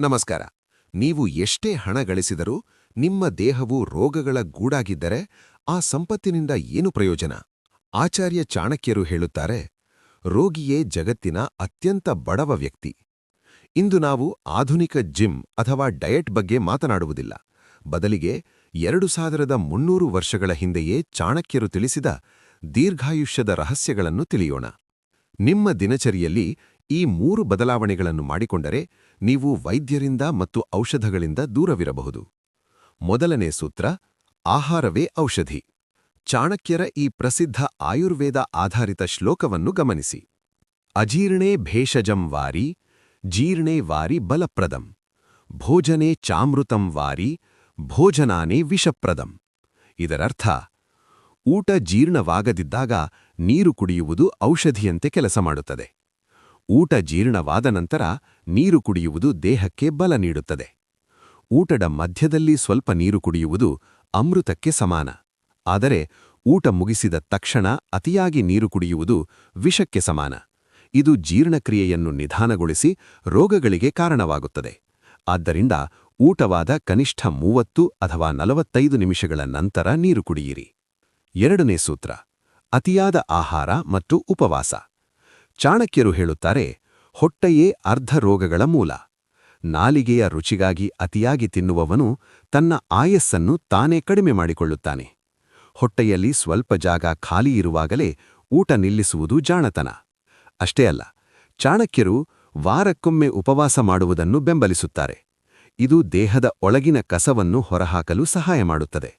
ನಮಸ್ಕಾರ. ನೀವು ಎಷ್ಟೇ ಹಣ ಗಳಿಸಿದರೂ ನಿಮ್ಮ ದೇಹವು ರೋಗಗಳ ಗೂಡಾಗಿದ್ದರೆ ಆ ಸಂಪತ್ತಿನಿಂದ ಏನು ಪ್ರಯೋಜನ? ಆಚಾರ್ಯ ಚಾಣಕ್ಯರು ಹೇಳುತ್ತಾರೆ, ರೋಗಿಯೇ ಜಗತ್ತಿನ ಅತ್ಯಂತ ಬಡವ ವ್ಯಕ್ತಿ. ಇಂದು ನಾವು ಆಧುನಿಕ ಜಿಮ್ ಅಥವಾ ಡಯಟ್ ಬಗ್ಗೆ ಮಾತನಾಡುವುದಿಲ್ಲ. ಬದಲಿಗೆ 2300 ವರ್ಷಗಳ ಹಿಂದೆಯೇ ಚಾಣಕ್ಯರು ತಿಳಿಸಿದ ದೀರ್ಘಾಯುಷ್ಯದ ರಹಸ್ಯಗಳನ್ನು ತಿಳಿಯೋಣ. ನಿಮ್ಮ ದಿನಚರಿಯಲ್ಲಿ ಈ 3 ಬದಲಾವಣೆಗಳನ್ನು ಮಾಡಿಕೊಂಡರೆ ನೀವು ವೈದ್ಯರಿಂದ ಮತ್ತು ಔಷಧಗಳಿಂದ ದೂರವಿರಬಹುದು. ಮೊದಲನೇ ಸೂತ್ರ, ಆಹಾರವೇ ಔಷಧಿ. ಚಾಣಕ್ಯರ ಈ ಪ್ರಸಿದ್ಧ ಆಯುರ್ವೇದ ಆಧಾರಿತ ಶ್ಲೋಕವನ್ನು ಗಮನಿಸಿ. ಅಜೀರ್ಣೇ ಭೇಷಜಂ ವಾರಿ, ಜೀರ್ಣೇ ವಾರಿ ಬಲಪ್ರದಂ, ಭೋಜನೆ ಚಾಮೃತಂ ವಾರಿ, ಭೋಜನಾನೇ ವಿಷಪ್ರದಂ. ಇದರರ್ಥ, ಊಟ ಜೀರ್ಣವಾಗದಿದ್ದಾಗ ನೀರು ಕುಡಿಯುವುದು ಔಷಧಿಯಂತೆ ಕೆಲಸ ಮಾಡುತ್ತದೆ. ಊಟ ಜೀರ್ಣವಾದ ನಂತರ ನೀರು ಕುಡಿಯುವುದು ದೇಹಕ್ಕೆ ಬಲ ನೀಡುತ್ತದೆ. ಊಟದ ಮಧ್ಯದಲ್ಲಿ ಸ್ವಲ್ಪ ನೀರು ಕುಡಿಯುವುದು ಅಮೃತಕ್ಕೆ ಸಮಾನ. ಆದರೆ ಊಟ ಮುಗಿಸಿದ ತಕ್ಷಣ ಅತಿಯಾಗಿ ನೀರು ಕುಡಿಯುವುದು ವಿಷಕ್ಕೆ ಸಮಾನ. ಇದು ಜೀರ್ಣಕ್ರಿಯೆಯನ್ನು ನಿಧಾನಗೊಳಿಸಿ ರೋಗಗಳಿಗೆ ಕಾರಣವಾಗುತ್ತದೆ. ಆದ್ದರಿಂದ ಊಟವಾದ ಕನಿಷ್ಠ 30 ಅಥವಾ 45 ನಿಮಿಷಗಳ ನಂತರ ನೀರು ಕುಡಿಯಿರಿ. ಎರಡನೇ ಸೂತ್ರ, ಅತಿಯಾದ ಆಹಾರ ಮತ್ತು ಉಪವಾಸ. ಚಾಣಕ್ಯರು ಹೇಳುತ್ತಾರೆ, ಹೊಟ್ಟೆಯೇ ಅರ್ಧ ರೋಗಗಳ ಮೂಲ. ನಾಲಿಗೆಯ ರುಚಿಗಾಗಿ ಅತಿಯಾಗಿ ತಿನ್ನುವವನು ತನ್ನ ಆಯಸ್ಸನ್ನು ತಾನೇ ಕಡಿಮೆ ಮಾಡಿಕೊಳ್ಳುತ್ತಾನೆ. ಹೊಟ್ಟೆಯಲ್ಲಿ ಸ್ವಲ್ಪ ಜಾಗ ಖಾಲಿ ಇರುವಾಗಲೇ ಊಟ ನಿಲ್ಲಿಸುವುದು ಜಾಣತನ. ಅಷ್ಟೇ ಅಲ್ಲ, ಚಾಣಕ್ಯರು ವಾರಕ್ಕೊಮ್ಮೆ ಉಪವಾಸ ಮಾಡುವುದನ್ನು ಬೆಂಬಲಿಸುತ್ತಾರೆ. ಇದು ದೇಹದ ಒಳಗಿನ ಕಸವನ್ನು ಹೊರಹಾಕಲು ಸಹಾಯ ಮಾಡುತ್ತದೆ.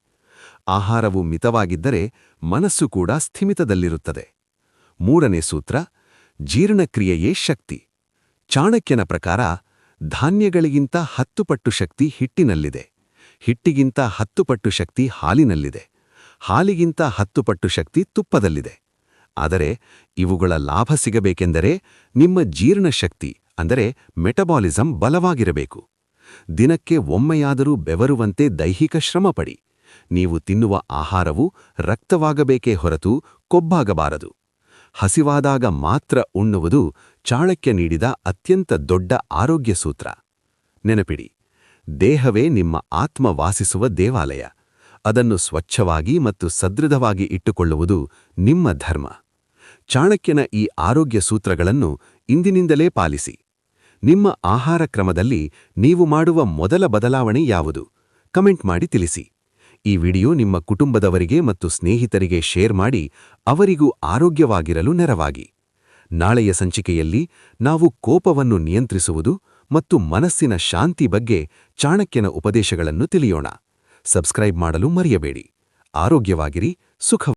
ಆಹಾರವು ಮಿತವಾಗಿದ್ದರೆ ಮನಸ್ಸು ಕೂಡ ಸ್ಥಿಮಿತದಲ್ಲಿರುತ್ತದೆ. ಮೂರನೇ ಸೂತ್ರ, ಜೀರ್ಣಕ್ರಿಯೆಯೇ ಶಕ್ತಿ. ಚಾಣಕ್ಯನ ಪ್ರಕಾರ ಧಾನ್ಯಗಳಿಗಿಂತ 10 ಪಟ್ಟು ಶಕ್ತಿ ಹಿಟ್ಟಿನಲ್ಲಿದೆ, ಹಿಟ್ಟಿಗಿಂತ 10 ಪಟ್ಟು ಶಕ್ತಿ ಹಾಲಿನಲ್ಲಿದೆ, ಹಾಲಿಗಿಂತ 10 ಪಟ್ಟು ಶಕ್ತಿ ತುಪ್ಪದಲ್ಲಿದೆ. ಆದರೆ ಇವುಗಳ ಲಾಭ ಸಿಗಬೇಕೆಂದರೆ ನಿಮ್ಮ ಜೀರ್ಣಶಕ್ತಿ ಅಂದರೆ ಮೆಟಬಾಲಿಸಂ ಬಲವಾಗಿರಬೇಕು. ದಿನಕ್ಕೆ ಒಮ್ಮೆಯಾದರೂ ಬೆವರುವಂತೆ ದೈಹಿಕ ಶ್ರಮ ಪಡಿ. ನೀವು ತಿನ್ನುವ ಆಹಾರವು ರಕ್ತವಾಗಬೇಕೇ ಹೊರತು ಕೊಬ್ಬಾಗಬಾರದು. ಹಸಿವಾದಾಗ ಮಾತ್ರ ಉಣ್ಣುವುದು ಚಾಣಕ್ಯ ನೀಡಿದ ಅತ್ಯಂತ ದೊಡ್ಡ ಆರೋಗ್ಯ ಸೂತ್ರ. ನೆನಪಿಡಿ, ದೇಹವೇ ನಿಮ್ಮ ಆತ್ಮ ವಾಸಿಸುವ ದೇವಾಲಯ. ಅದನ್ನು ಸ್ವಚ್ಛವಾಗಿ ಮತ್ತು ಸದೃಢವಾಗಿ ಇಟ್ಟುಕೊಳ್ಳುವುದು ನಿಮ್ಮ ಧರ್ಮ. ಚಾಣಕ್ಯನ ಈ ಆರೋಗ್ಯ ಸೂತ್ರಗಳನ್ನು ಇಂದಿನಿಂದಲೇ ಪಾಲಿಸಿ. ನಿಮ್ಮ ಆಹಾರ ಕ್ರಮದಲ್ಲಿ ನೀವು ಮಾಡುವ ಮೊದಲ ಬದಲಾವಣೆ ಯಾವುದು? ಕಮೆಂಟ್ ಮಾಡಿ ತಿಳಿಸಿ. ಈ ವಿಡಿಯೋ ನಿಮ್ಮ ಕುಟುಂಬದವರಿಗೆ ಮತ್ತು ಸ್ನೇಹಿತರಿಗೆ ಶೇರ್ ಮಾಡಿ ಅವರಿಗೂ ಆರೋಗ್ಯವಾಗಿರಲು ನೆರವಾಗಿ. ನಾಳೆಯ ಸಂಚಿಕೆಯಲ್ಲಿ ನಾವು ಕೋಪವನ್ನು ನಿಯಂತ್ರಿಸುವುದು ಮತ್ತು ಮನಸ್ಸಿನ ಶಾಂತಿ ಬಗ್ಗೆ ಚಾಣಕ್ಯನ ಉಪದೇಶಗಳನ್ನು ತಿಳಿಯೋಣ. ಸಬ್ಸ್ಕ್ರೈಬ್ ಮಾಡಲು ಮರೆಯಬೇಡಿ. ಆರೋಗ್ಯವಾಗಿರಿ, ಸುಖ